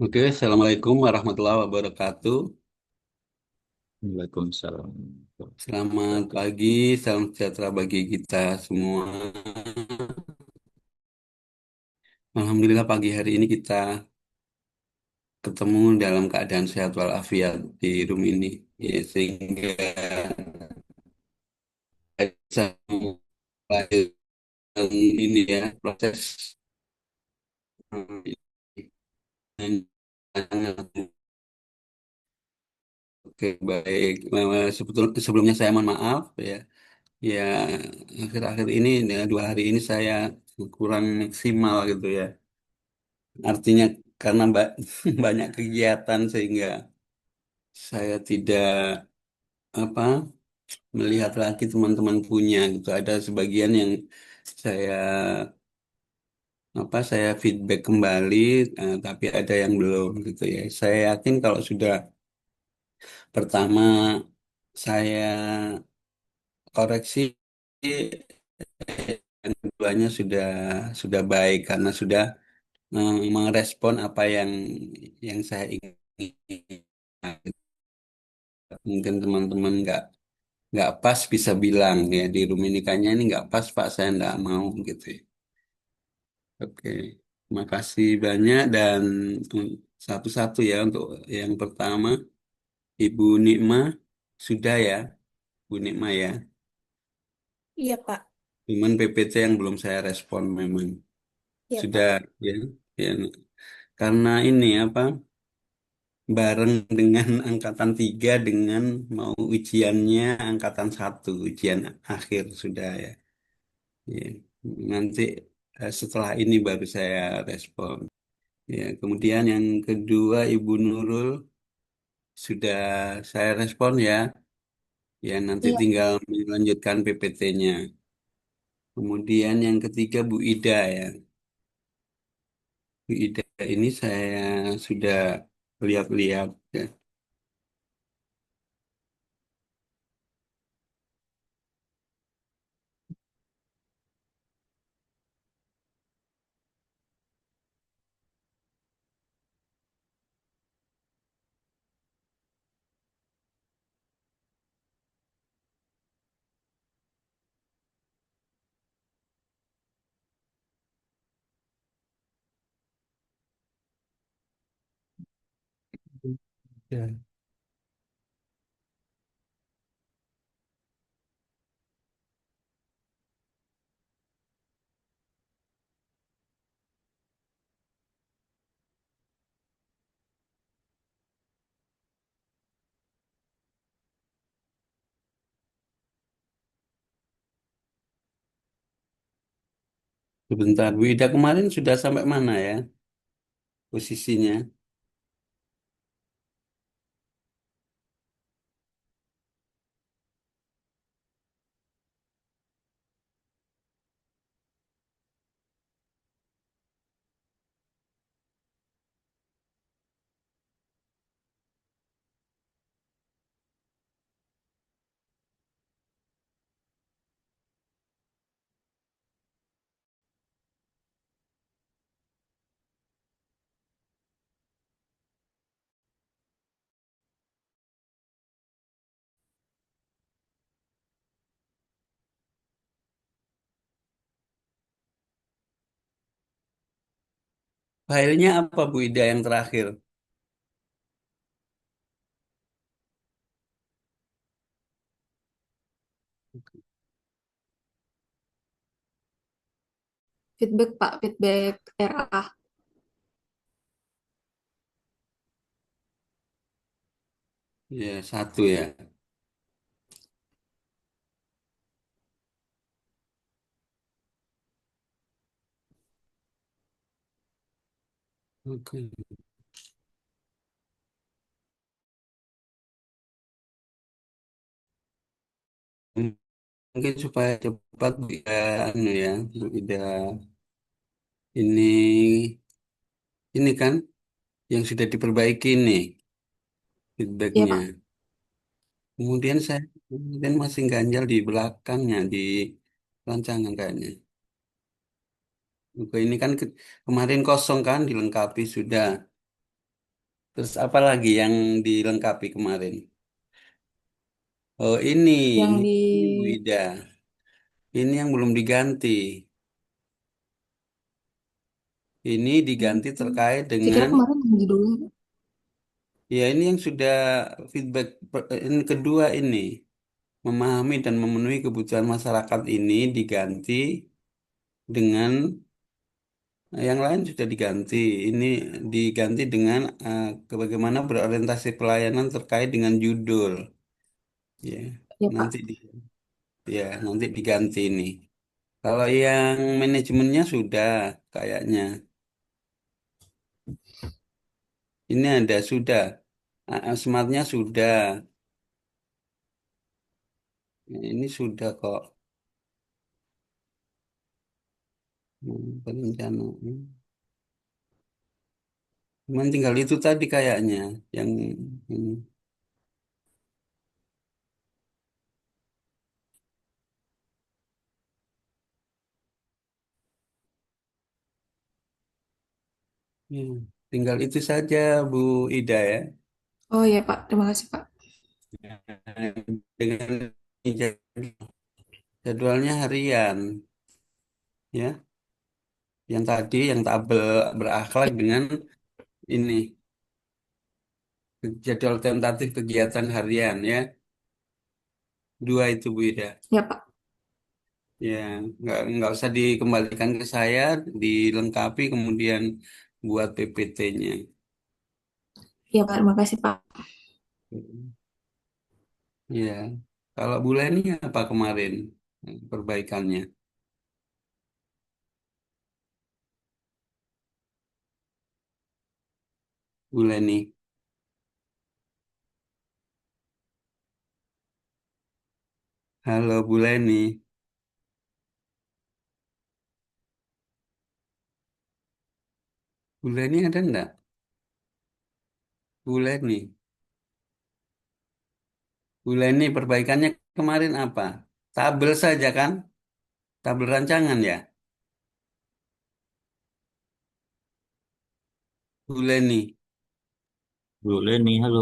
Oke, Assalamualaikum warahmatullahi wabarakatuh. Waalaikumsalam. Selamat pagi, salam sejahtera bagi kita semua. Alhamdulillah pagi hari ini kita ketemu dalam keadaan sehat walafiat di room ini. Ya, sehingga bisa melanjutkan ini ya, proses Oke, baik. Sebelumnya saya mohon maaf ya. Ya, akhir-akhir ini, ya, 2 hari ini saya kurang maksimal gitu ya. Artinya karena banyak kegiatan sehingga saya tidak apa melihat lagi teman-teman punya gitu. Ada sebagian yang saya saya feedback kembali, tapi ada yang belum gitu ya. Saya yakin kalau sudah pertama saya koreksi, yang keduanya sudah baik karena sudah merespon apa yang saya ingin. Mungkin teman-teman nggak pas bisa bilang ya di room ini kayaknya ini nggak pas Pak, saya nggak mau gitu ya. Oke, terima kasih banyak dan mm, satu-satu ya untuk yang pertama Ibu Nikma sudah ya, Bu Nikma ya. Iya, Pak. Cuman PPT yang belum saya respon memang Iya, sudah Pak. ya, ya. Karena ini apa bareng dengan angkatan 3 dengan mau ujiannya angkatan 1 ujian akhir sudah ya. Ya, nanti setelah ini baru saya respon. Ya, kemudian yang kedua Ibu Nurul sudah saya respon ya. Ya, nanti Iya. tinggal melanjutkan PPT-nya. Kemudian yang ketiga Bu Ida ya. Bu Ida ini saya sudah lihat-lihat ya. Ya. Sebentar, Bu Ida kemarin sudah sampai mana ya posisinya? Filenya apa Bu Ida yang terakhir? Feedback, Pak. Feedback RA. Ya, satu ya. Oke. Mungkin supaya cepat ya, anu ya, Bu Ida ini kan yang sudah diperbaiki nih Iya, Pak. feedbacknya. Kemudian saya kemudian masih ganjal di belakangnya di rancangan kayaknya. Oke, ini kan kemarin kosong kan dilengkapi sudah. Terus apa lagi yang dilengkapi kemarin? Oh Yang di ini Bu Ida. Ini yang belum diganti. Ini diganti terkait saya kira dengan, kemarin yang judulnya. ya ini yang sudah feedback ini kedua ini. Memahami dan memenuhi kebutuhan masyarakat ini diganti dengan yang lain sudah diganti. Ini diganti dengan bagaimana berorientasi pelayanan terkait dengan judul. Ya, Ya nanti Pak. nanti diganti ini. Kalau yang manajemennya sudah kayaknya. Ini ada sudah. Smartnya sudah. Ini sudah kok. Perencana. Cuman tinggal itu tadi kayaknya yang ini. Ya, tinggal itu saja Bu Ida ya. Oh ya Pak, terima kasih Pak. Dengan jadwalnya harian ya. Yang tadi yang tabel berakhlak dengan ini jadwal tentatif kegiatan harian ya. Dua itu Bu Ida. Ya Pak. Ya, nggak usah dikembalikan ke saya, dilengkapi kemudian buat PPT-nya. Ya Pak, terima kasih Pak. Ya, kalau Bu Leni apa kemarin perbaikannya? Bu Leni, halo Bu Leni, Bu Leni ada enggak? Bu Leni, Bu Leni perbaikannya kemarin apa? Tabel saja kan? Tabel rancangan ya, Bu Leni. Boleh nih, halo.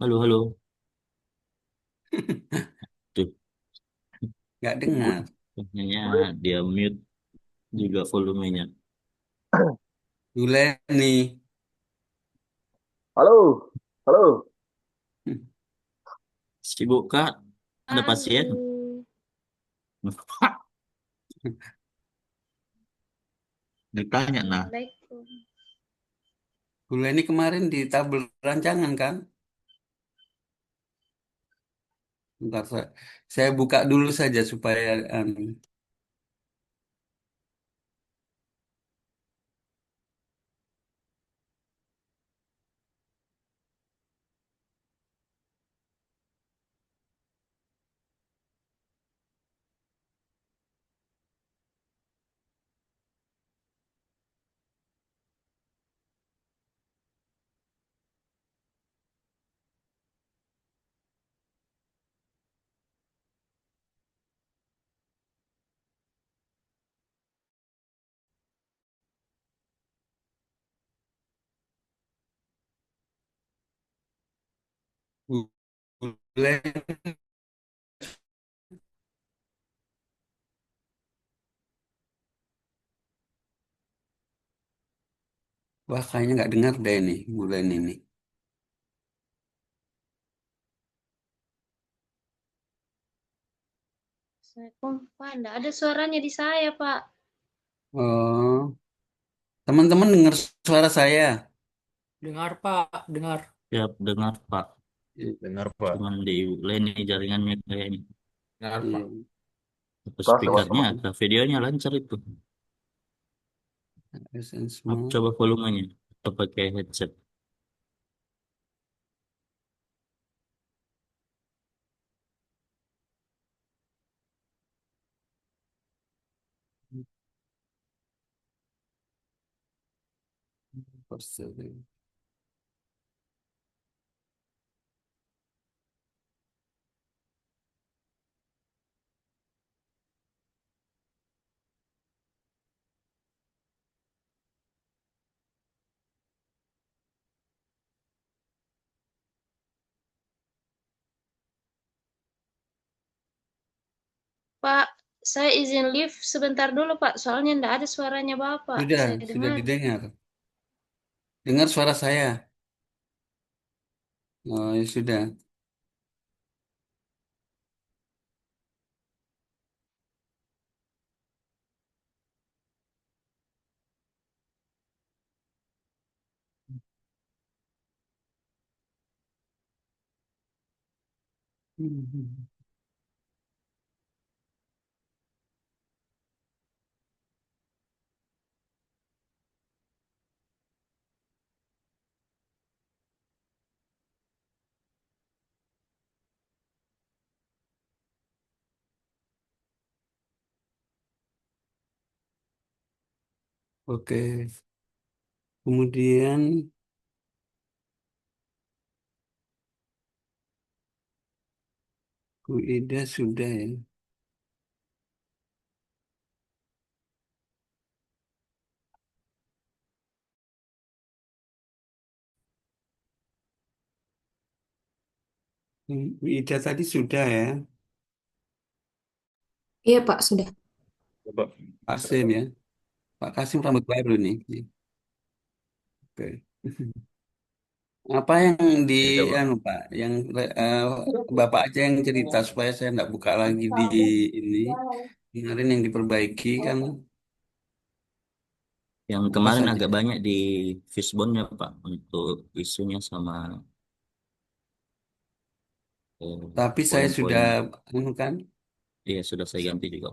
Halo, halo. Tuh, Nggak dengar. kayaknya dia mute juga volumenya. Bu Leni. Halo, halo. Sibuk, Kak? Ada pasien? Ditanya, nah. Bu Leni kemarin di tabel rancangan kan? Bentar, saya buka dulu saja supaya Bu Leni. Wah, kayaknya nggak dengar deh ini, bulan ini. Assalamualaikum. Pak, enggak ada suaranya di saya, Pak. Oh, teman-teman dengar suara saya. Dengar Pak, dengar. Siap, dengar, Pak. Dengar, Pak. Cuman di Leni jaringannya kayaknya. Dengar Pak. Iya, Atau Pak, speakernya sama-sama. atau videonya lancar itu. Aku Smart. coba volumenya. Atau pakai headset. Pak, saya izin live sebentar dulu, Pak. Soalnya ndak ada suaranya Bapak. Sudah, Saya sudah dengar. didengar. Dengar suara saya. Oh, ya sudah. Hmm. Oke. Kemudian Bu Ida sudah ya. Bu Ida tadi sudah ya. Iya, Pak, sudah. Coba. Kasim ya. Pak Kasim rambut baru nih. Oke. Apa yang di Ya, coba. anu Pak, yang eh, Bapak aja yang cerita supaya saya nggak buka lagi di ini. Kemarin yang diperbaiki kan Yang apa kemarin saja. agak banyak di Fishbone-nya Pak untuk isunya sama Tapi saya sudah poin-poin. anu kan, Iya sudah saya ganti juga.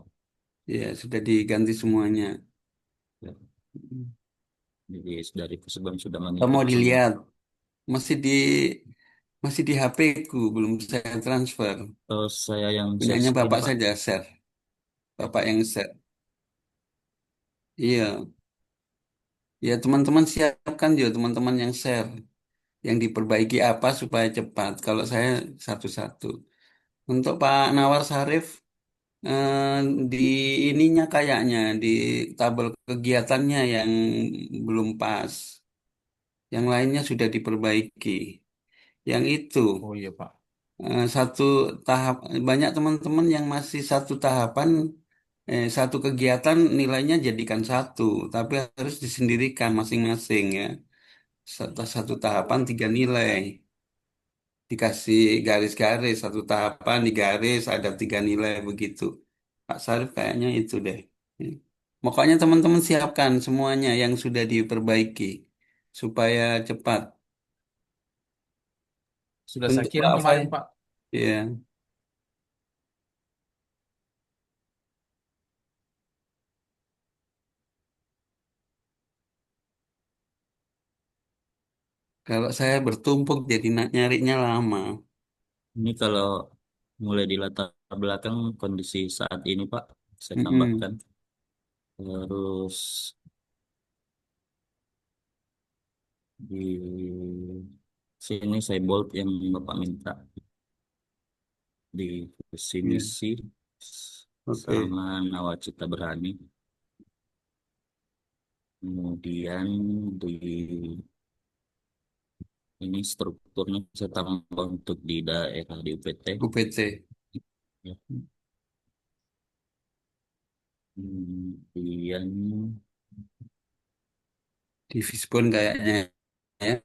ya sudah diganti semuanya. Ya, jadi dari Fishbone sudah Kalau mau mengikut semua. dilihat masih di HP ku belum saya transfer. Terus saya yang share Punyanya screen Bapak Pak. saja share. Bapak yang share. Iya, ya teman-teman siapkan juga teman-teman yang share. Yang diperbaiki apa supaya cepat. Kalau saya satu-satu. Untuk Pak Nawar Sarif, eh, di ininya kayaknya, di tabel kegiatannya yang belum pas. Yang lainnya sudah diperbaiki. Yang itu, Oh iya, Pak. satu tahap, banyak teman-teman yang masih satu tahapan, satu kegiatan nilainya jadikan satu. Tapi harus disendirikan masing-masing ya. Satu tahapan tiga nilai. Dikasih garis-garis satu tahapan digaris ada tiga nilai begitu. Pak Sarif kayaknya itu deh. Pokoknya teman-teman siapkan semuanya yang sudah diperbaiki supaya cepat. Sudah saya Untuk kirim Pak Fai, kemarin, Pak. ya kalau saya bertumpuk jadi nyarinya lama. Ini kalau mulai di latar belakang kondisi saat ini Pak, saya Mm-mm. tambahkan. Terus di sini saya bold yang Bapak minta di visi Ya, misi oke. sama nawacita berani. Kemudian di ini strukturnya saya tambah untuk di daerah di UPT. UPT Ya. Kemudian di Visbon kayaknya ya.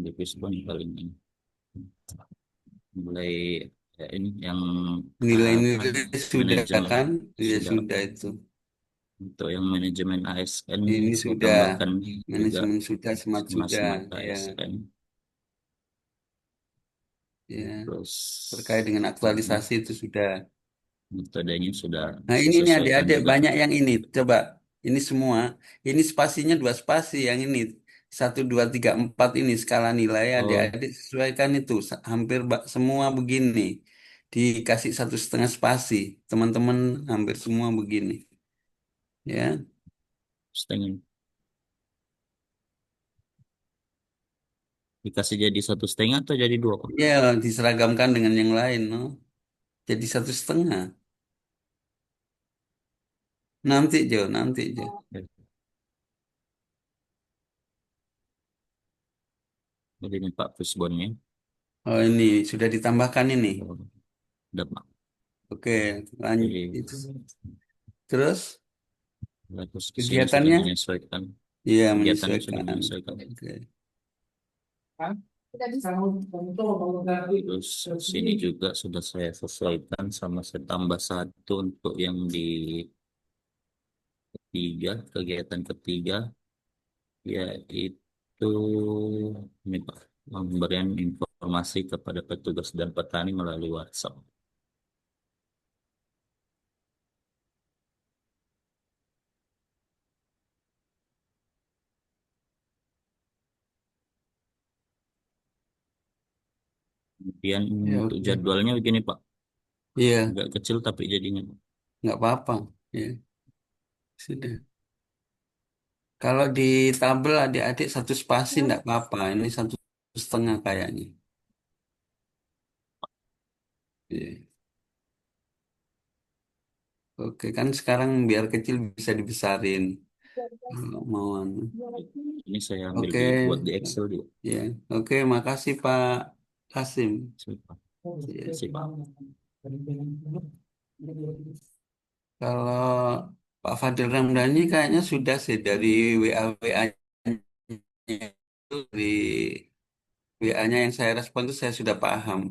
di Facebook paling ini. Mulai ya ini yang apa Nilai-nilai sudah manajemen kan? Ya sudah sudah itu. untuk yang manajemen ASN Ini saya sudah tambahkan juga manajemen sudah, smart sama sudah smart ya. ASN Ya. Terkait terus dengan aktualisasi itu sudah. metodenya sudah Nah ini saya nih sesuaikan adik-adik juga. banyak yang ini. Coba ini semua. Ini spasinya dua spasi yang ini. Satu, dua, tiga, empat ini skala nilai Oh, adik-adik sesuaikan itu. Hampir semua begini. Dikasih satu setengah spasi. Teman-teman hampir semua begini. Ya, setengah dikasih jadi 1,5 atau jadi 2 Pak? ya diseragamkan dengan yang lain. No? Jadi satu setengah. Nanti Jo, nanti Jo. Ya, jadi ini Pak Fusbonnya. Oh ini sudah ditambahkan ini. Oh, udah Pak. Oke, lanjut Jadi itu. Terus terus ke sini sudah kegiatannya, menyesuaikan. iya Kegiatannya sudah menyesuaikan. menyesuaikan. Oke. Terus sini juga sudah saya sesuaikan sama saya tambah satu untuk yang di ketiga, kegiatan ketiga, yaitu ini Pak, pemberian informasi kepada petugas dan petani melalui WhatsApp. Kemudian Ya, untuk oke. jadwalnya begini Pak, Iya, agak kecil tapi jadinya. nggak apa-apa. Ya, sudah. Kalau di tabel adik-adik satu spasi nggak apa-apa. Ini 1,5 kayaknya. Iya. Oke, kan sekarang biar kecil bisa dibesarin. Kalau mau. Anu. Ini saya ambil Oke, buat di Excel juga. ya. Oke, makasih Pak Kasim. Siap. Ya. Sip, Pak. Kalau Pak Fadil Ramdhani kayaknya sudah sih dari itu di WA-nya yang saya respon itu saya sudah paham.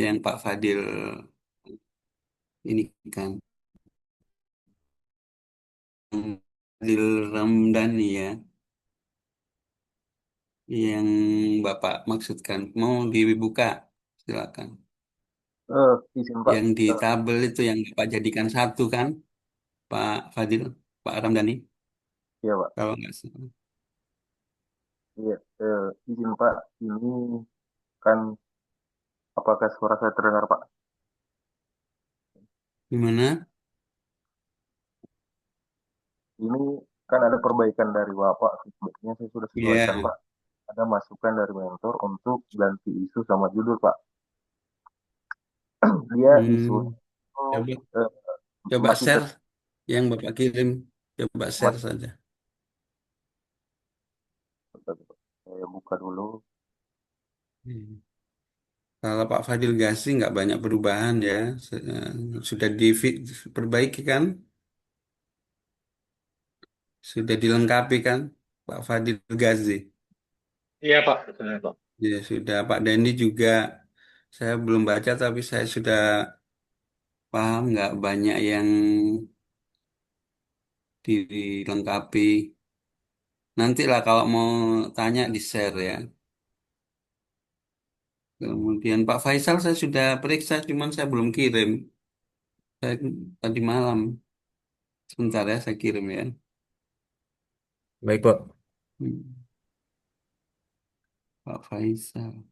Yang Pak Fadil ini kan Fadil Ramdhani ya, yang Bapak maksudkan mau dibuka silakan. Izin Pak. Yang di tabel itu yang Bapak jadikan satu kan, Pak Fadil, Pak Ramdhani, Iya Pak. kalau nggak salah. Iya. Izin Pak. Ini kan apakah suara saya terdengar Pak? Gimana? Ini kan ada perbaikan dari Bapak. Sebenarnya saya sudah sesuaikan Iya. Pak. Ada masukan dari mentor untuk ganti isu sama judul Pak. Dia isu Hmm, coba eh, coba masih share yang Bapak kirim, coba share saja. saya buka dulu. Hmm. Kalau Pak Fadil Gasi nggak banyak perubahan ya. Sudah diperbaiki kan? Sudah dilengkapi kan? Pak Fadil Ghazi. Iya Pak, betul Pak. Ya sudah. Pak Dandi juga saya belum baca tapi saya sudah paham nggak banyak yang dilengkapi. Nantilah kalau mau tanya di share ya. Kemudian Pak Faisal saya sudah periksa, cuman saya belum kirim. Saya tadi malam. Sebentar ya, saya kirim ya. Baik, Pak. Hmm, Pak Faisal.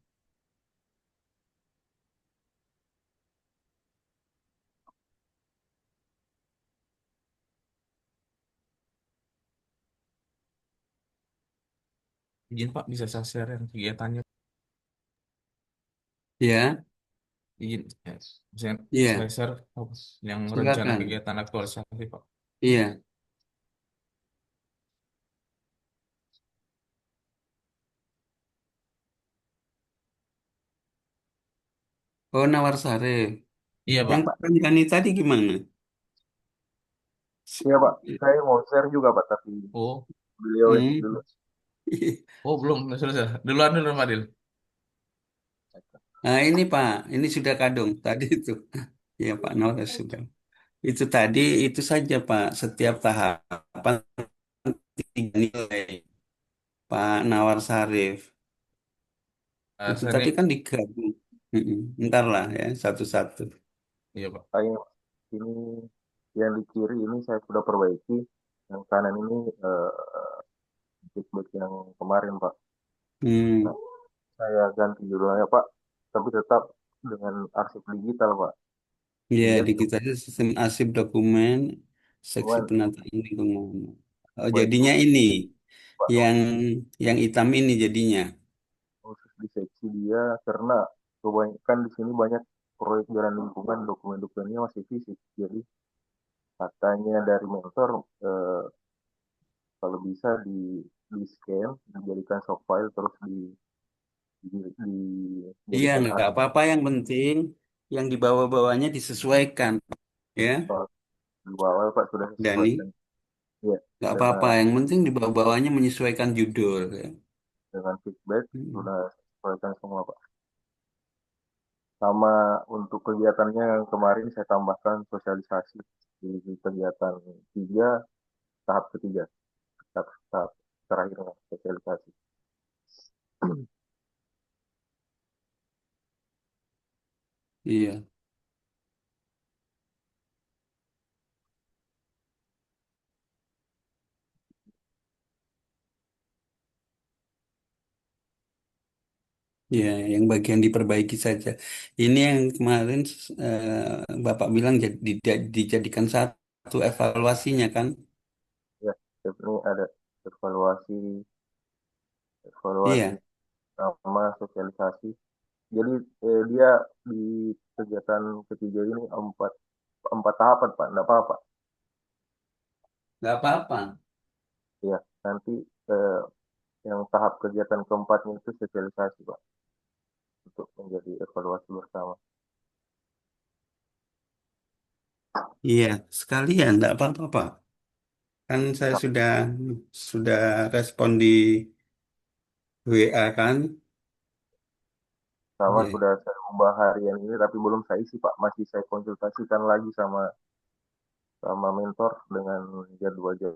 Izin Pak, bisa saya share yang kegiatannya. Ya, Izin, ya. Saya, iya, saya share yang rencana silakan. kegiatan aktualisasi, Pak. Iya. Oh, Nawar Sarif. Iya, Yang Pak. Pak Ramdhani tadi gimana? Iya Pak. Saya mau share juga Pak, tapi Oh, beliau dulu. Hmm. oh belum, sudah. Duluan dulu, Pak Dil. Nah, ini Pak, ini sudah kadung tadi itu. Ya Pak Nawar sudah. Itu tadi itu saja Pak. Setiap tahapan 3 nilai Pak Nawar Sarif. Itu Saya tadi nih, kan digabung. Mm-mm. Ntar lah ya, satu-satu. iya, Pak. Saya ini yang di kiri ini saya sudah perbaiki. Yang kanan ini feedback yang kemarin Pak. Hmm. Nah, saya ganti judulnya Pak, tapi tetap dengan arsip digital Pak. Ya, Sehingga digitalisasi sistem arsip dokumen, seksi cuman penataan lingkungan. Oh, baik itu jadinya ini Pak yang yang hitam ini jadinya. khusus di seksi dia karena kebanyakan di sini banyak proyek jalan lingkungan dokumen-dokumennya masih fisik. Jadi katanya dari mentor kalau bisa di scan, dijadikan soft file terus Iya, dijadikan nggak arsip. apa-apa. Yang penting, yang di bawah-bawahnya disesuaikan, ya, Kalau di bawah Pak sudah Dani. sesuaikan. Iya, Nggak apa-apa, dengan yang penting di bawah-bawahnya menyesuaikan judul, ya. dengan feedback Hmm. sudah sesuaikan semua Pak. Sama untuk kegiatannya yang kemarin saya tambahkan sosialisasi di kegiatan tiga tahap ketiga, tahap terakhirnya sosialisasi. Iya. Ya, yang bagian diperbaiki saja. Ini yang kemarin Bapak bilang dijadikan satu evaluasinya kan? Ya, ini ada evaluasi, evaluasi Iya, sama sosialisasi. Jadi dia di kegiatan ketiga ini empat empat tahapan Pak, enggak apa-apa. nggak apa-apa. Ya, nanti eh, yang tahap kegiatan keempatnya itu sosialisasi Pak, untuk menjadi evaluasi bersama. Iya, sekalian nggak apa-apa, Pak. Kan saya sudah respon di WA kan? Sama Iya. sudah saya ubah harian ini, tapi belum saya isi Pak, masih saya konsultasikan lagi sama sama mentor dengan jadwalnya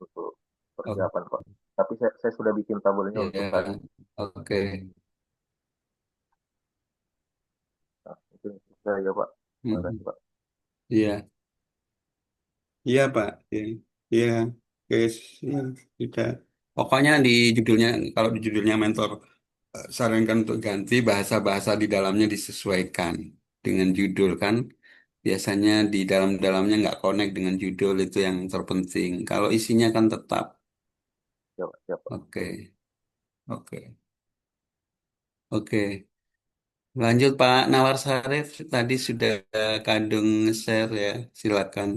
untuk Oh, persiapan Pak. Tapi saya sudah bikin tabelnya untuk hari. iya, oke. Nah, itu saya Pak. Terima kasih Mhm. Pak. Iya, iya Pak. Iya, iya. Guys, iya, sudah. Pokoknya di judulnya, kalau di judulnya mentor sarankan untuk ganti bahasa-bahasa di dalamnya disesuaikan dengan judul kan. Biasanya di dalam-dalamnya nggak connect dengan judul itu yang terpenting. Kalau isinya kan tetap. Siap, siap Pak. Oke, oke, oke. Lanjut Pak Nawar Sarif, tadi sudah kadung share ya, silakan.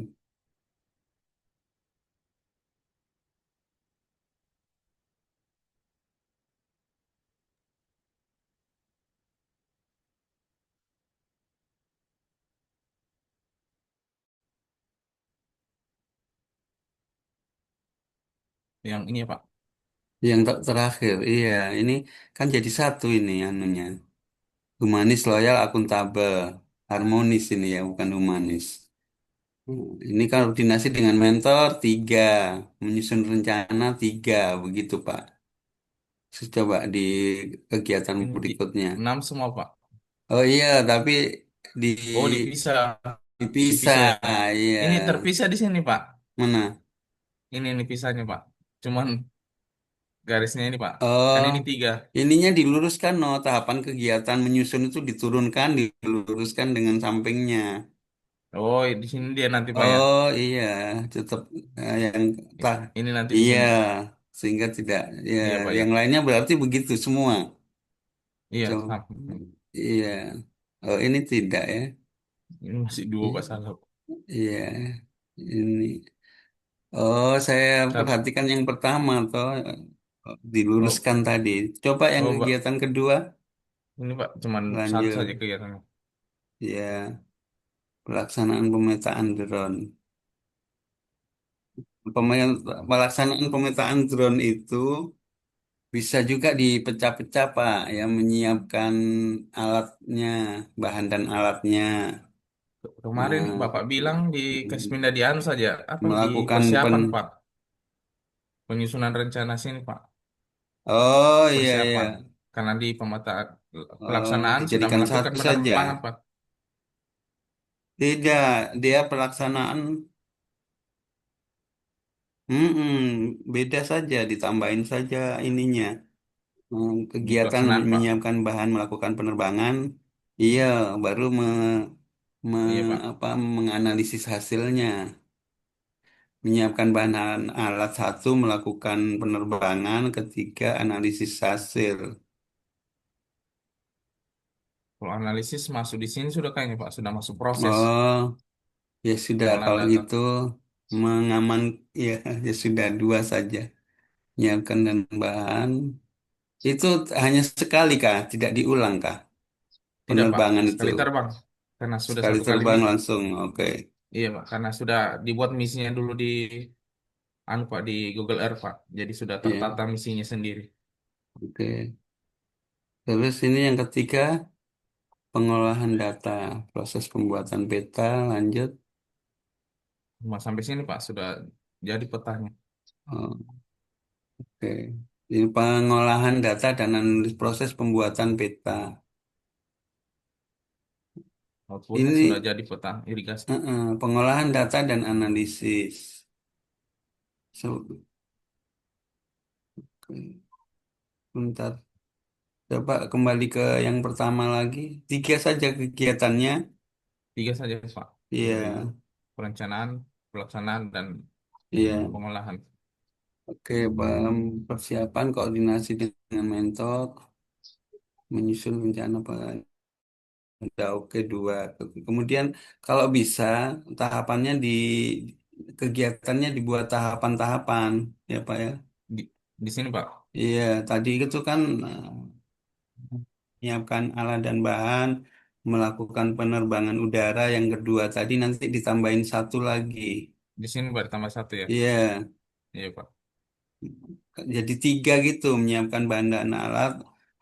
Yang ini ya Pak. Yang terakhir, iya, ini kan jadi satu ini anunya. Humanis, loyal, akuntabel, harmonis ini ya, bukan humanis. Ini koordinasi dengan mentor tiga, menyusun rencana tiga, begitu Pak. Coba di kegiatan Ini berikutnya. 6 semua Pak. Oh iya, tapi di Oh dipisah, dipisah, dipisah ya. iya. Ini terpisah di sini Pak. Mana? Ini pisahnya Pak. Cuman garisnya ini Pak. Kan Oh, ini 3. ininya diluruskan, no. Tahapan kegiatan menyusun itu diturunkan, diluruskan dengan sampingnya. Oh di sini dia nanti Pak ya. Oh iya, tetap yang tah, Ini nanti di iya, sini. sehingga tidak, ya, Iya Pak ya. yang lainnya berarti begitu semua. Iya So, sama. iya, oh ini tidak ya, Ini masih 2 Pak salah. iya, ini. Oh, saya Satu. perhatikan yang pertama, toh Oh, diluruskan tadi. Coba yang oh Pak. kegiatan kedua, Ini Pak cuman satu saja lanjut, kegiatannya. ya, pelaksanaan pemetaan drone. Pelaksanaan pemetaan drone itu bisa juga dipecah-pecah, Pak, ya, menyiapkan alatnya, bahan dan alatnya, Kemarin eh, Bapak bilang di Kasminda di anu saja, apa di melakukan persiapan Pak, penyusunan rencana sini Pak, oh iya persiapan. iya, Karena di pemetaan oh, pelaksanaan sudah dijadikan melakukan satu saja. penerbangan Pak. Tidak, dia pelaksanaan, mm-mm, beda saja, ditambahin saja ininya. Di Kegiatan pelaksanaan Pak. menyiapkan bahan melakukan penerbangan, iya, baru Iya Pak. apa, menganalisis hasilnya. Menyiapkan bahan alat satu, melakukan penerbangan, ketiga analisis hasil. Kalau analisis masuk di sini sudah kayaknya Pak, sudah masuk proses Oh, ya sudah pengolahan kalau data. gitu mengaman, ya, ya sudah dua saja. Menyiapkan dan bahan itu hanya sekali kah? Tidak diulang kah? Tidak Pak, Penerbangan itu. sekali terbang. karena sudah Sekali satu kali terbang langsung. Oke. iya Pak, karena sudah dibuat misinya dulu di anu Pak di Google Earth Pak, jadi sudah Iya. tertata misinya sendiri. Oke. Terus ini yang ketiga, pengolahan data, proses pembuatan peta, lanjut. Sampai sini Pak sudah jadi petanya. Oh, oke. Ini pengolahan data dan analisis proses pembuatan peta. Outputnya sudah Ini jadi peta irigasi. pengolahan data dan analisis. Bentar, coba kembali ke yang pertama lagi. Tiga saja kegiatannya. Tiga saja Pak, Iya, dari perencanaan, pelaksanaan, dan iya. pengolahan. Oke, persiapan koordinasi dengan mentor, menyusun rencana udah oke dua. Kemudian kalau bisa tahapannya kegiatannya dibuat tahapan-tahapan, ya Pak ya. Di, di sini Pak, Iya, tadi itu kan menyiapkan alat dan bahan, melakukan penerbangan udara. Yang kedua tadi nanti ditambahin satu lagi. di sini Pak tambah satu ya. Iya, Iya Pak. jadi tiga gitu, menyiapkan bahan dan alat.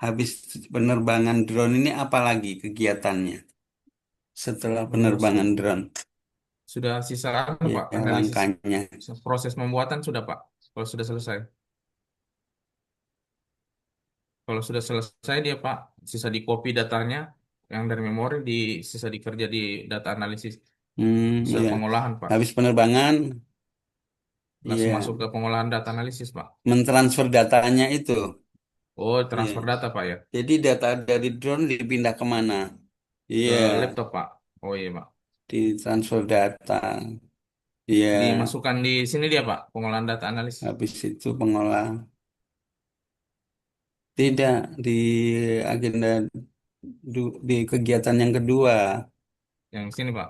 Habis penerbangan drone ini apa lagi kegiatannya setelah Oh, penerbangan drone? sudah sisa anu, Pak, Ya, analisis langkahnya. proses pembuatan sudah Pak. Kalau sudah selesai. Kalau sudah selesai dia Pak, sisa di copy datanya yang dari memori di sisa dikerja di data analisis, sisa Iya. pengolahan Pak. Habis penerbangan, Langsung iya, masuk ke pengolahan data analisis Pak. mentransfer datanya itu. Oh, Iya. transfer data Pak ya, Jadi data dari drone dipindah kemana? ke Iya, laptop Pak. Oh iya Pak. ditransfer data. Iya, Dimasukkan di sini dia Pak, pengolahan data analisis. habis itu pengolahan. Tidak di agenda di kegiatan yang kedua. Yang sini Pak.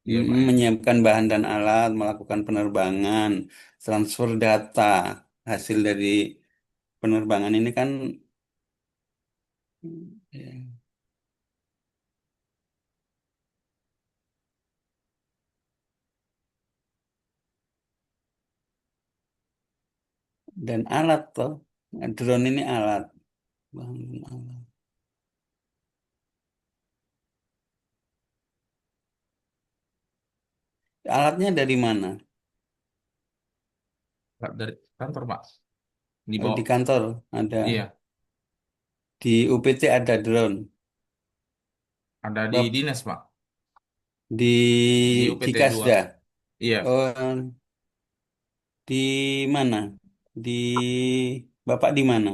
Iya Pak ya. Menyiapkan bahan dan alat, melakukan penerbangan, transfer data. Hasil dari penerbangan ini kan ya, dan alat toh. Drone ini alat. Bahan dan alat. Alatnya dari mana? Pak, dari kantor Pak. Oh, Dibawa. di kantor ada. Iya, Di UPT ada drone. ada di Bap, dinas Pak. di Di UPT 2. Cikasda. Iya, Oh, di mana? Di Bapak di mana?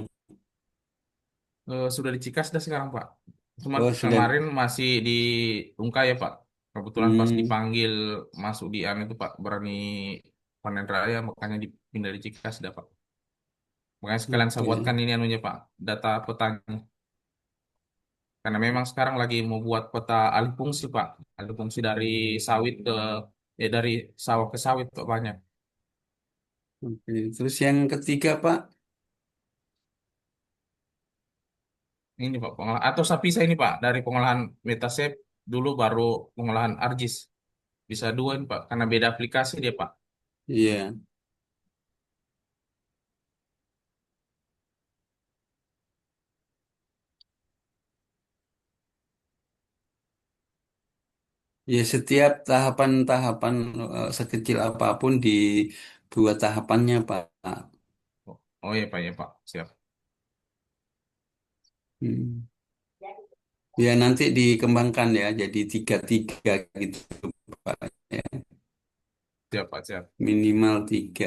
sudah di Cikasda sekarang Pak. Cuma Oh, sudah. kemarin masih di Ungkaya ya Pak. Kebetulan pas Hmm, dipanggil masuk di anu itu Pak, berani panen raya makanya dipindah di Cikasda Pak. Makanya sekalian saya oke. buatkan ini anunya Pak, data petanya. Karena memang sekarang lagi mau buat peta alih fungsi Pak. Alih fungsi dari sawit ke dari sawah ke sawit Pak banyak. Oke. Terus yang ketiga, Pak. Ini Pak pengolahan atau saya pisah ini Pak dari pengolahan Metascape dulu baru pengolahan ArcGIS. Bisa dua ini Pak karena beda aplikasi dia Pak. Iya. Ya, setiap tahapan-tahapan sekecil apapun di dua tahapannya, Pak. Oh, oh iya Pak ya Pak siap Hmm. Ya, nanti dikembangkan ya, jadi tiga-tiga gitu, Pak. Ya, siap Pak siap. minimal tiga.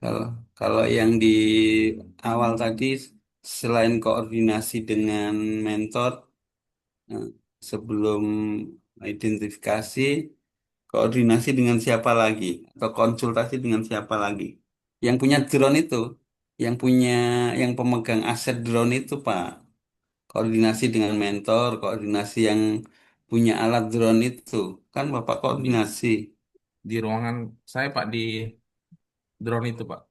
Kalau kalau yang di awal tadi, selain koordinasi dengan mentor, eh, sebelum identifikasi, koordinasi dengan siapa lagi? Atau konsultasi dengan siapa lagi? Yang punya drone itu, yang punya, yang pemegang aset drone itu, Pak. Koordinasi dengan mentor, koordinasi yang punya alat drone itu. Kan Bapak Di koordinasi. di ruangan saya Pak di drone itu Pak.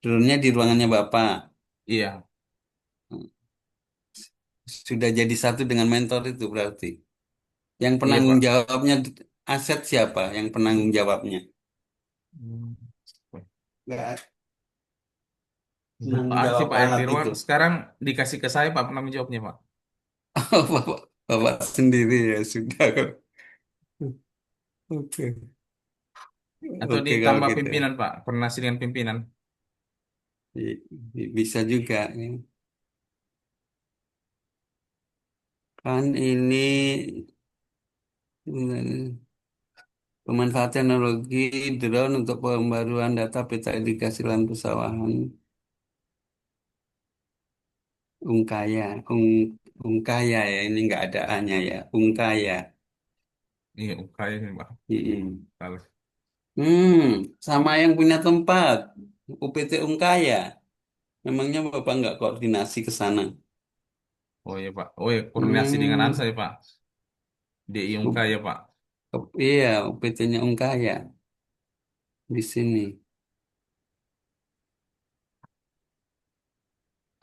Drone-nya di ruangannya Bapak. Iya Sudah jadi satu dengan mentor itu berarti. Yang Iya penanggung Pak. jawabnya aset siapa? Yang penanggung jawabnya? Hmm. Nggak, Lupa penanggung ada sih jawab Pak RT alat Irwan. itu. Sekarang dikasih ke saya Pak penanggung jawabnya Pak. Oh, bapak sendiri ya sudah. Oke, Atau oke kalau ditambah gitu. pimpinan Pak, koordinasi dengan pimpinan. Bisa juga ya. Kan ini pemanfaat teknologi drone untuk pembaruan data peta irigasi lahan persawahan. Ungkaya, Ungkaya ya, ini nggak ada A-nya ya, Ungkaya. Iya, kayaknya Pak. Mm-mm. Kalau Sama yang punya tempat, UPT Ungkaya. Memangnya Bapak nggak koordinasi ke sana? oh iya Pak. Oh iya, koordinasi dengan Hmm, ANSA ya Pak. DI U- ya Pak. iya, UPT-nya Ungkaya di sini.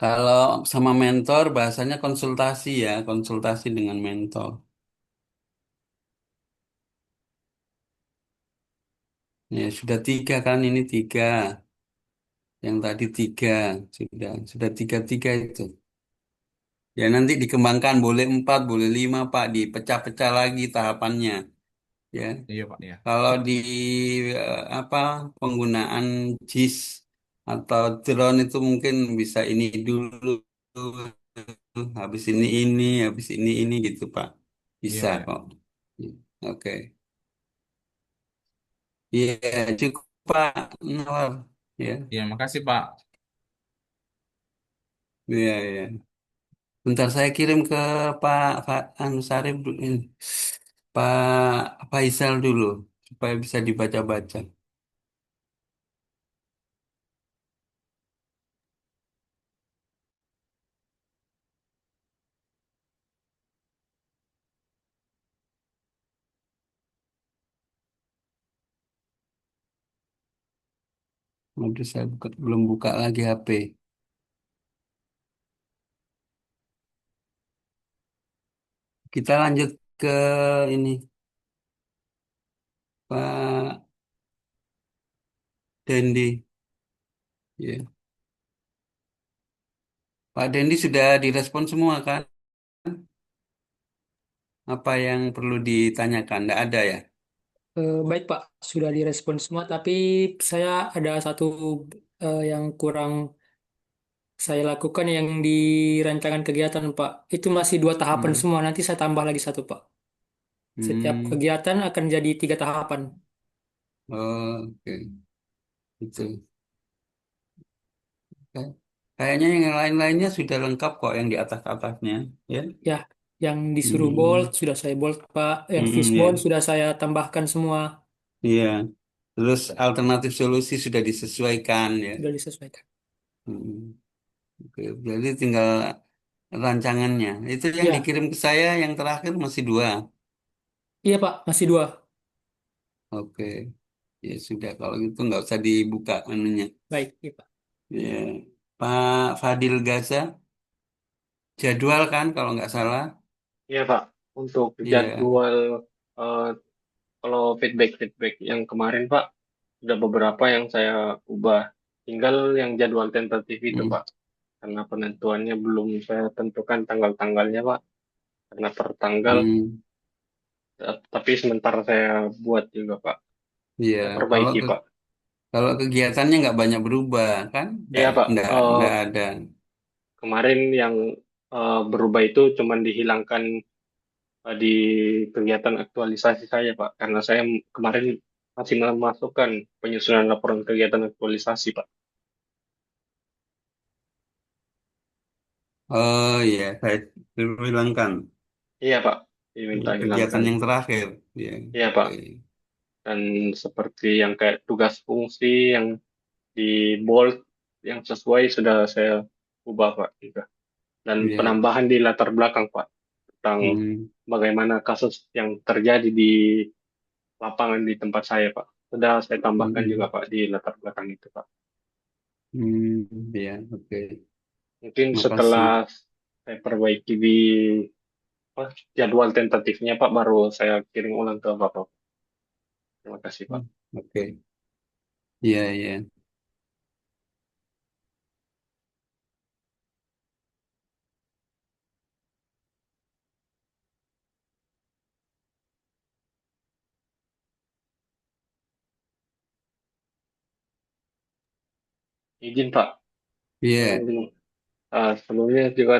Kalau sama mentor, bahasanya konsultasi ya, konsultasi dengan mentor. Ya, sudah tiga kan, ini tiga. Yang tadi tiga, sudah tiga-tiga itu. Ya nanti dikembangkan, boleh empat, boleh lima, Pak, dipecah-pecah lagi tahapannya. Ya, Iya Pak ya. kalau di apa penggunaan JIS atau drone itu mungkin bisa ini dulu, habis ini gitu, Pak. Iya Bisa Pak ya. kok. Oke. Iya, cukup Pak Nawar. Ya, Iya, makasih Pak. iya, iya. Bentar saya kirim ke Pak Anu Sarif dulu ini. Pak Faisal dulu supaya bisa dibaca-baca. Waduh, saya belum buka lagi HP. Kita lanjut ke ini, Pak Dendi. Ya. Pak Dendi sudah direspon semua kan? Apa yang perlu ditanyakan? Tidak ada ya? Baik Pak, sudah direspon semua, tapi saya ada satu yang kurang saya lakukan yang di rancangan kegiatan Pak. Itu masih 2 tahapan Hmm. semua, nanti saya tambah lagi satu Pak. Setiap Hmm. kegiatan akan jadi 3 tahapan. Oh, oke. Itu. Kayaknya yang lain-lainnya sudah lengkap kok yang di atas-atasnya. Ya. Ya, yang disuruh bold Hmm. sudah saya bold Pak, yang Ya. fishbone sudah saya tambahkan semua, Iya. Terus alternatif solusi sudah disesuaikan ya. sudah disesuaikan. Hmm. Oke. Jadi tinggal rancangannya. Itu yang Ya, dikirim ke saya yang terakhir masih dua. iya Pak, masih 2. Oke. Ya sudah kalau gitu nggak usah dibuka menunya. Baik, iya Pak. Ya. Pak Fadil Gaza, jadwal kan kalau nggak salah. Iya, Pak. Untuk Iya. jadwal eh, kalau feedback-feedback yang kemarin, Pak, sudah beberapa yang saya ubah. Tinggal yang jadwal tentatif itu, Hmm. Pak. Karena penentuannya belum saya tentukan tanggal-tanggalnya, Pak. Karena per tanggal, Hmm. tapi sementara saya buat juga, Pak. Iya. Saya Kalau perbaiki, Pak. kalau kegiatannya nggak banyak berubah kan? Iya, Pak. Nggak ada. Kemarin yang berubah itu cuman dihilangkan di kegiatan aktualisasi saya, Pak. Karena saya kemarin masih memasukkan penyusunan laporan kegiatan aktualisasi, Pak. Oh iya, saya hilangkan Iya, Pak. Diminta kegiatan hilangkan. yang terakhir. Iya. Iya, Pak. Oke. Dan seperti yang kayak tugas fungsi yang di bold yang sesuai sudah saya ubah, Pak, juga. Dan Iya. penambahan di latar belakang, Pak, tentang Hmm. bagaimana kasus yang terjadi di lapangan di tempat saya, Pak. Sudah saya tambahkan juga, Hmm. Pak, di latar belakang itu, Pak. Iya, oke. Mungkin Makasih. setelah saya perbaiki di apa, jadwal tentatifnya Pak, baru saya kirim ulang ke Bapak. Terima kasih Pak. Oke, iya, iya. Izin Pak, Iya. sebelum- sebelumnya juga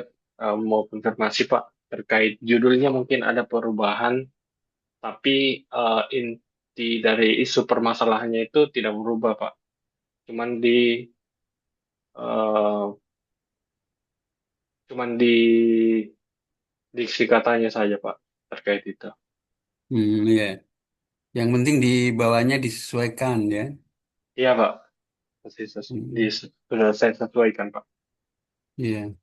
mau konfirmasi Pak terkait judulnya mungkin ada perubahan, tapi inti dari isu permasalahannya itu tidak berubah Pak. Cuman eh, cuman di diksi katanya saja Pak terkait itu. Iya. Yang penting di bawahnya disesuaikan ya. Iya Pak, Hmm, sudah saya sesuaikan Pak. iya.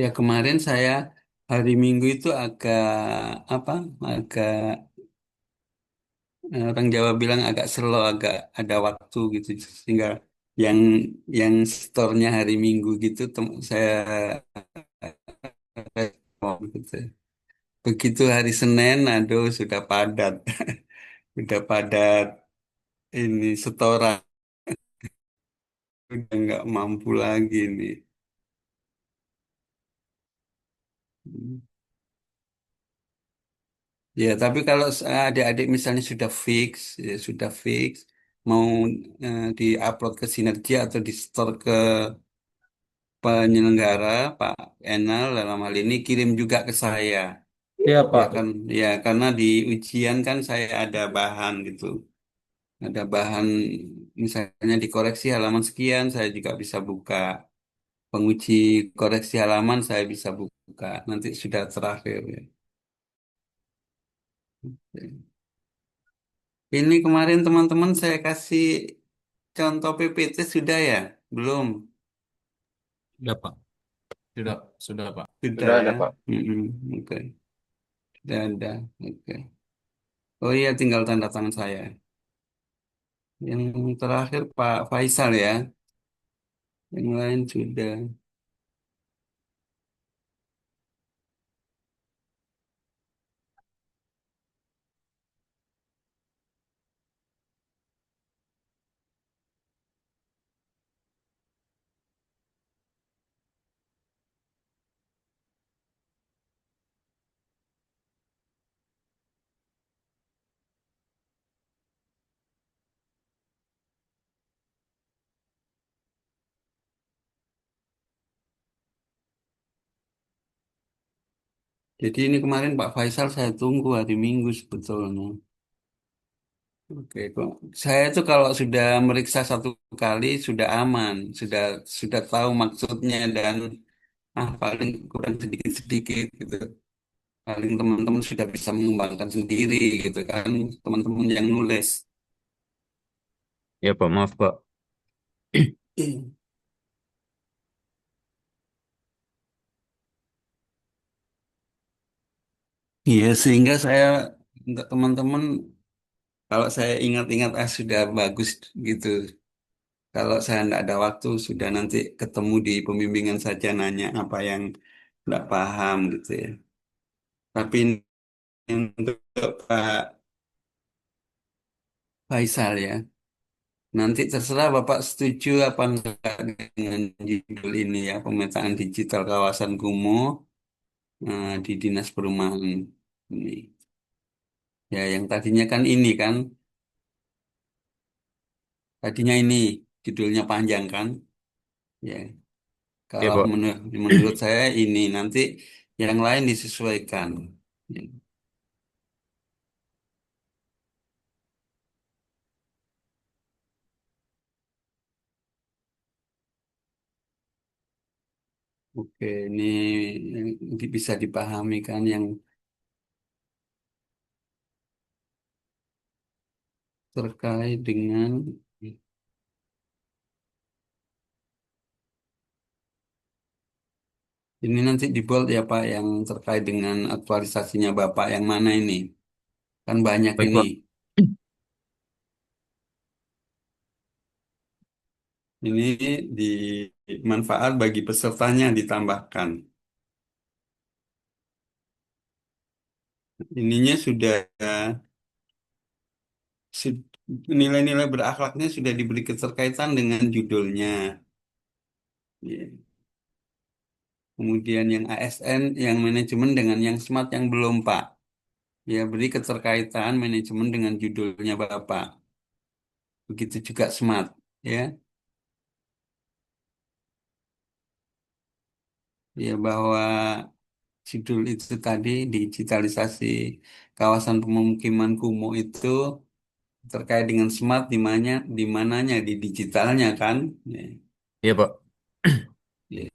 Ya kemarin saya hari Minggu itu agak apa? Agak orang Jawa bilang agak slow, agak ada waktu gitu sehingga yang yang store-nya hari Minggu gitu saya respon gitu. Begitu hari Senin, aduh sudah padat, sudah padat ini setoran, udah nggak mampu lagi nih. Ya, tapi kalau adik-adik misalnya sudah fix, ya sudah fix, mau di-upload ke Sinergi atau di-store ke penyelenggara, Pak Enal dalam hal ini kirim juga ke saya. Iya Ya Pak. kan, ya karena di ujian kan saya ada bahan gitu, ada bahan misalnya dikoreksi halaman sekian, saya juga bisa buka. Penguji koreksi halaman saya bisa buka. Nanti sudah terakhir ya. Ini kemarin teman-teman saya kasih contoh PPT sudah ya? Belum? Sudah, Pak. Sudah Pak. Sudah Sudah ya? ada Pak. Mm-mm. Oke. Sudah ada. Oke. Oh iya, tinggal tanda tangan saya. Yang terakhir Pak Faisal ya. Yang lain sudah. Jadi ini kemarin Pak Faisal saya tunggu hari Minggu sebetulnya. Oke, kok. Saya tuh kalau sudah meriksa satu kali sudah aman, sudah tahu maksudnya dan paling kurang sedikit-sedikit gitu. Paling teman-teman sudah bisa mengembangkan sendiri gitu kan, teman-teman yang nulis. Ya, Pak. Maaf, Pak. Iya, sehingga saya untuk teman-teman kalau saya ingat-ingat sudah bagus gitu. Kalau saya tidak ada waktu sudah nanti ketemu di pembimbingan saja nanya apa yang tidak paham gitu ya. Tapi ini untuk Pak Faisal ya. Nanti terserah Bapak setuju apa enggak dengan judul ini ya, pemetaan digital kawasan kumuh di Dinas Perumahan ini. Ya, yang tadinya kan ini kan, tadinya ini judulnya panjang kan. Ya, Ya, kalau Pak. menurut saya ini nanti yang lain disesuaikan. Ya. Oke, ini yang bisa dipahami kan yang terkait dengan ini nanti di bold ya Pak yang terkait dengan aktualisasinya Bapak yang mana ini? Kan banyak Baik, ini. Pak. Ini di manfaat bagi pesertanya ditambahkan. Ininya sudah sud- nilai-nilai berakhlaknya sudah diberi keterkaitan dengan judulnya. Ya. Kemudian yang ASN, yang manajemen dengan yang SMART yang belum Pak. Ya, beri keterkaitan manajemen dengan judulnya Bapak. Begitu juga SMART. Ya, ya bahwa judul itu tadi digitalisasi kawasan pemukiman kumuh itu terkait dengan SMART di mananya di digitalnya kan. Ya, Iya, Pak. ya,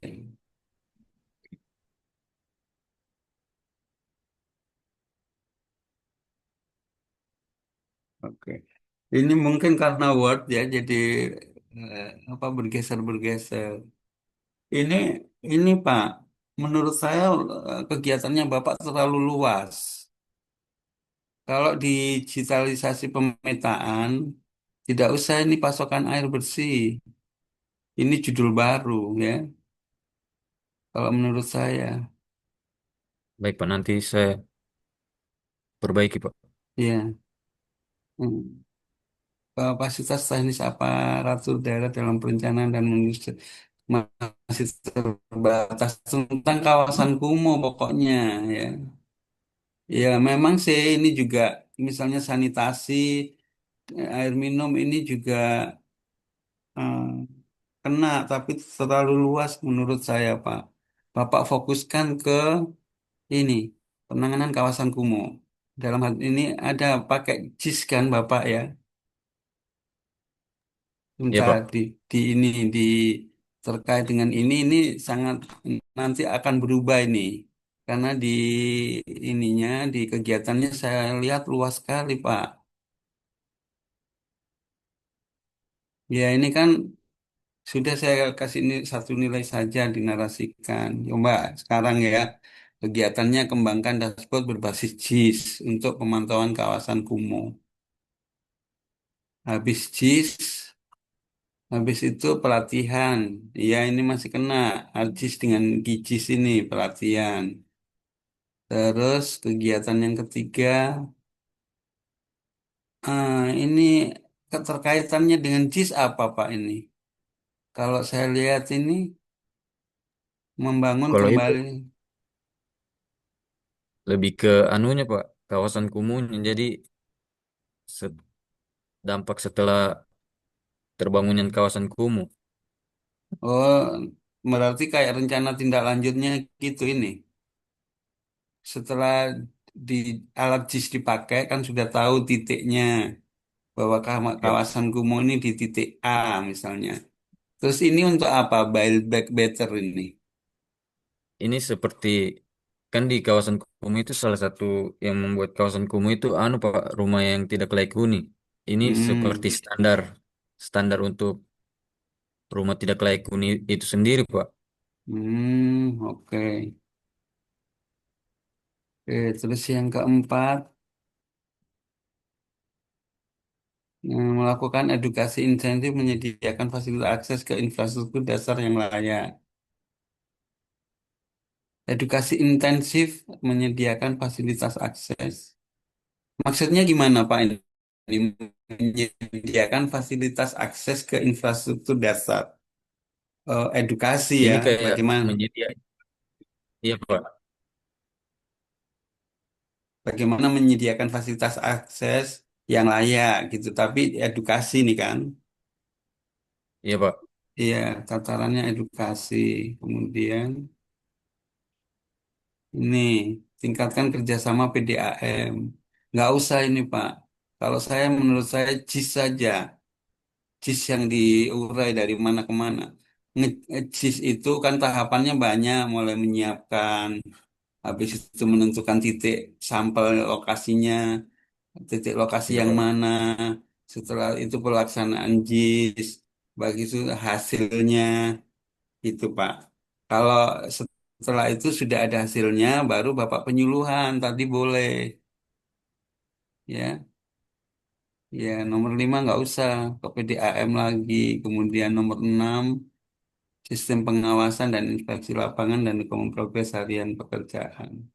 oke. Ini mungkin karena Word ya jadi apa bergeser-bergeser. Ini ini Pak, menurut saya kegiatannya Bapak terlalu luas. Kalau digitalisasi pemetaan, tidak usah ini pasokan air bersih. Ini judul baru ya, kalau menurut saya. Baik, Pak. Nanti saya perbaiki, Pak. Ya, hmm. Kapasitas teknis aparatur daerah dalam perencanaan dan industri masih terbatas tentang kawasan kumuh pokoknya ya. Ya memang sih ini juga misalnya sanitasi, air minum ini juga eh, kena, tapi terlalu luas menurut saya, Pak. Bapak fokuskan ke ini, penanganan kawasan kumuh. Dalam hal ini ada pakai JIS kan, Bapak ya. Iya, Sebentar Pak. di ini di terkait dengan ini sangat nanti akan berubah ini. Karena di ininya di kegiatannya saya lihat luas sekali, Pak. Ya ini kan sudah saya kasih ini satu nilai saja dinarasikan. Coba sekarang ya, kegiatannya kembangkan dashboard berbasis JIS untuk pemantauan kawasan kumuh. Habis JIS, habis itu pelatihan. Ya ini masih kena JIS dengan GIJIS ini pelatihan. Terus kegiatan yang ketiga, ini keterkaitannya dengan JIS apa Pak ini? Kalau saya lihat ini membangun Kalau itu kembali. lebih ke anunya, Pak. Kawasan kumuhnya. Jadi se- dampak setelah terbangunnya kawasan kumuh. Oh, berarti kayak rencana tindak lanjutnya gitu ini. Setelah di alat JIS dipakai kan sudah tahu titiknya bahwa Ya. kawasan kumuh ini di titik A misalnya. Terus ini untuk apa? Build back better ini. Ini seperti kan di kawasan kumuh itu salah satu yang membuat kawasan kumuh itu anu Pak, rumah yang tidak layak huni. Ini seperti Hmm, standar untuk rumah tidak layak huni itu sendiri Pak. oke. Oke, terus yang keempat, melakukan edukasi insentif menyediakan fasilitas akses ke infrastruktur dasar yang layak. Edukasi intensif menyediakan fasilitas akses. Maksudnya gimana Pak ini? Menyediakan fasilitas akses ke infrastruktur dasar. Edukasi ya, Ini kayak bagaimana? menyediakan, iya Pak, Bagaimana menyediakan fasilitas akses yang layak gitu. Tapi edukasi nih kan. iya Pak. Iya, tatarannya edukasi. Kemudian ini tingkatkan kerjasama PDAM. Nggak usah ini Pak. Kalau saya menurut saya JIS saja. JIS yang diurai dari mana ke mana. Nge-JIS itu kan tahapannya banyak, mulai menyiapkan, habis itu menentukan titik sampel lokasinya, titik lokasi Iya yang Pak. mana, setelah itu pelaksanaan JIS, bagi itu hasilnya, itu Pak. Kalau setelah itu sudah ada hasilnya, baru Bapak penyuluhan, tadi boleh, ya. Ya, nomor 5 nggak usah ke PDAM lagi. Kemudian nomor 6 sistem pengawasan dan inspeksi lapangan dan dokumen progres harian pekerjaan.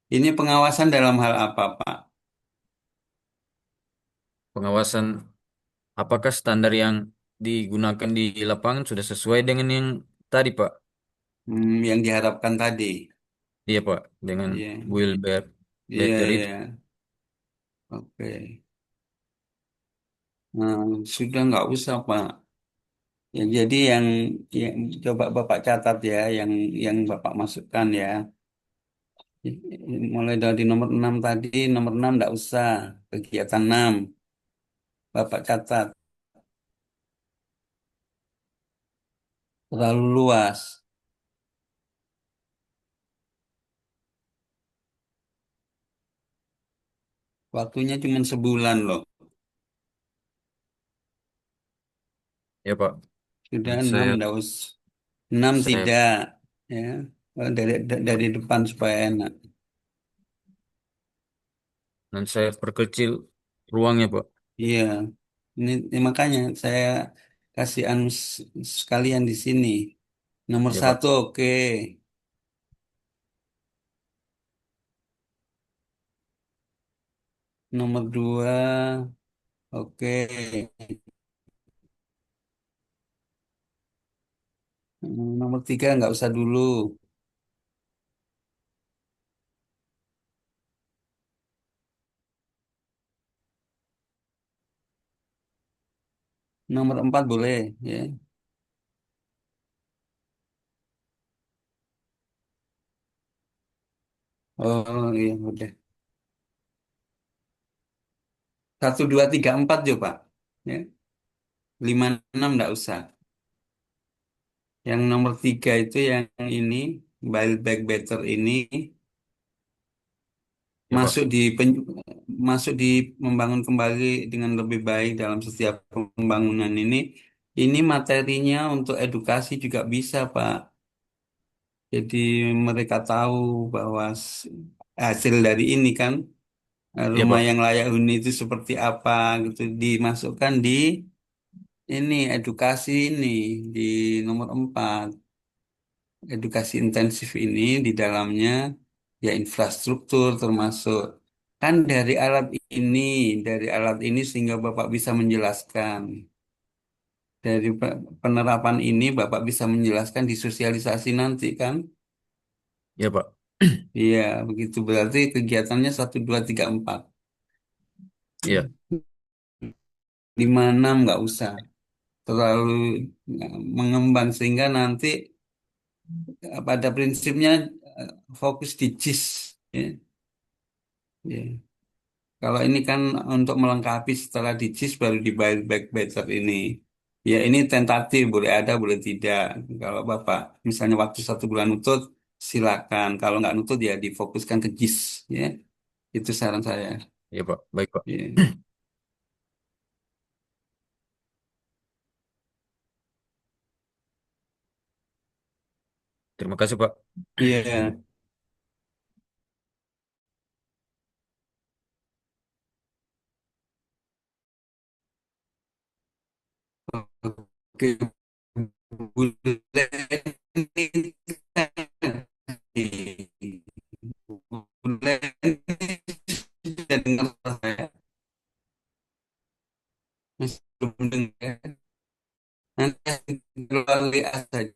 Ini pengawasan dalam hal apa, Pak? Pengawasan, apakah standar yang digunakan di lapangan sudah sesuai dengan yang tadi Pak? Yang diharapkan tadi. Iya Pak, dengan Iya, Will iya, Better itu. iya. Oke. Nah, sudah nggak usah, Pak. Ya, jadi yang coba Bapak catat ya, yang Bapak masukkan ya. Mulai dari nomor 6 tadi, nomor 6 nggak usah. Kegiatan 6 Bapak catat. Terlalu luas. Waktunya cuma sebulan loh. Ya Pak, Sudah dan 6 saya nggak usah. 6 saya tidak. Ya. Dari depan supaya enak. dan saya perkecil ruangnya Pak. Iya. Ini makanya saya kasih sekalian di sini. Nomor Ya Pak. 1 oke. Nomor 2 oke. Nomor 3 nggak usah dulu. Nomor 4 boleh. Ya. Oh iya udah. 1, 2, 3, 4 coba. Ya. 5, 6 nggak usah. Yang nomor 3 itu yang ini, Build Back Better ini Ya Pak. masuk masuk di membangun kembali dengan lebih baik dalam setiap pembangunan ini. Ini materinya untuk edukasi juga bisa, Pak. Jadi mereka tahu bahwa hasil dari ini kan Ya rumah Pak. yang layak huni itu seperti apa gitu dimasukkan di ini edukasi ini di nomor 4. Edukasi intensif ini di dalamnya ya infrastruktur termasuk kan dari alat ini sehingga Bapak bisa menjelaskan dari penerapan ini Bapak bisa menjelaskan di sosialisasi nanti kan Ya Pak. iya begitu berarti kegiatannya 1, 2, 3, 4 Iya. 5, 6 nggak usah terlalu mengembang sehingga nanti pada prinsipnya fokus di JIS ya. Ya. Kalau ini kan untuk melengkapi setelah di JIS baru di Build Back Better ini. Ya ini tentatif, boleh ada, boleh tidak. Kalau Bapak misalnya waktu 1 bulan nutut, silakan. Kalau nggak nutut ya difokuskan ke JIS. Ya, itu saran saya. Ya Pak. Baik Pak. Ya. Terima kasih Pak. Iya. Oke. Boleh boleh sudah dengar saya. Masih belum dengar. Nanti keluar WA saja.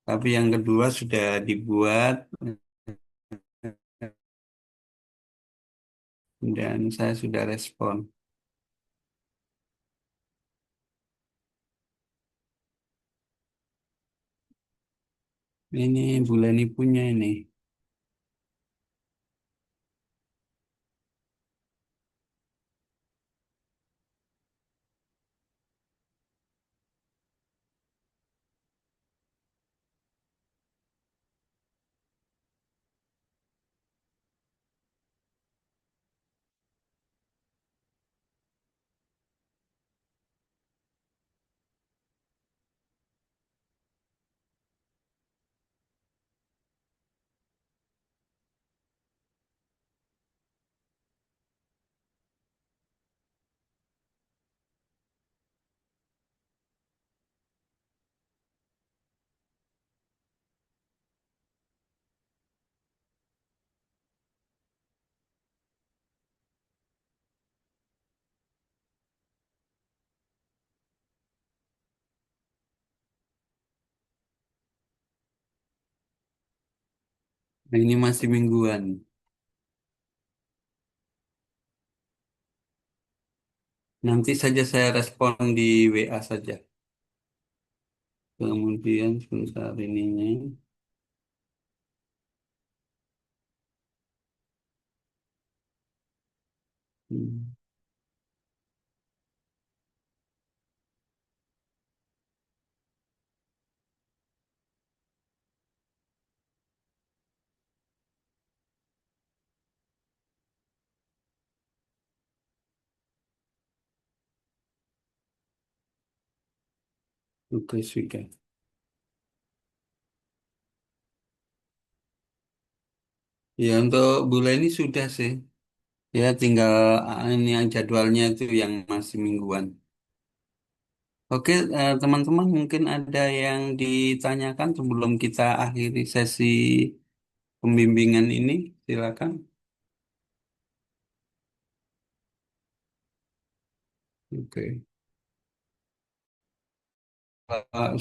Tapi yang kedua sudah dibuat dan saya sudah respon. Ini bulan ini punya ini. Nah, ini masih mingguan. Nanti saja saya respon di WA saja. Kemudian sebentar ininya. Hmm, Oke, sudah. Ya, untuk bulan ini sudah sih. Ya, tinggal ini yang jadwalnya itu yang masih mingguan. Oke, teman-teman mungkin ada yang ditanyakan sebelum kita akhiri sesi pembimbingan ini. Silakan. Oke.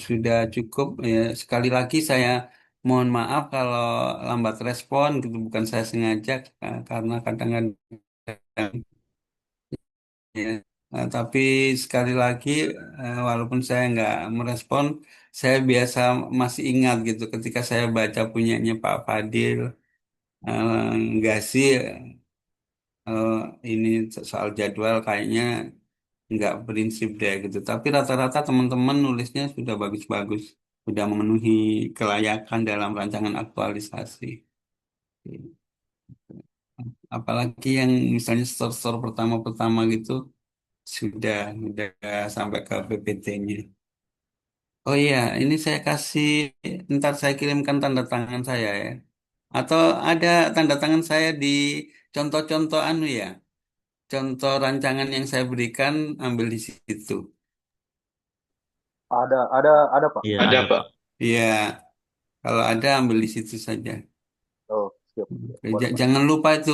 Sudah cukup ya, sekali lagi saya mohon maaf kalau lambat respon gitu, bukan saya sengaja karena kadang-kadang ya. Tapi sekali lagi walaupun saya nggak merespon, saya biasa masih ingat gitu ketika saya baca punyanya Pak Fadil, nggak sih eh, ini soal jadwal kayaknya nggak prinsip deh gitu. Tapi rata-rata teman-teman nulisnya sudah bagus-bagus, sudah memenuhi kelayakan dalam rancangan aktualisasi. Apalagi yang misalnya store-store pertama-pertama gitu sudah sampai ke PPT-nya. Oh iya, ini saya kasih, ntar saya kirimkan tanda tangan saya ya. Atau ada tanda tangan saya di contoh-contoh anu ya, contoh rancangan yang saya berikan ambil di situ. Ada Pak. Iya, Ada, ada Pak. Pak. Iya, kalau ada ambil di situ saja. Oh, siap. Oke, Boleh Pak. jangan lupa itu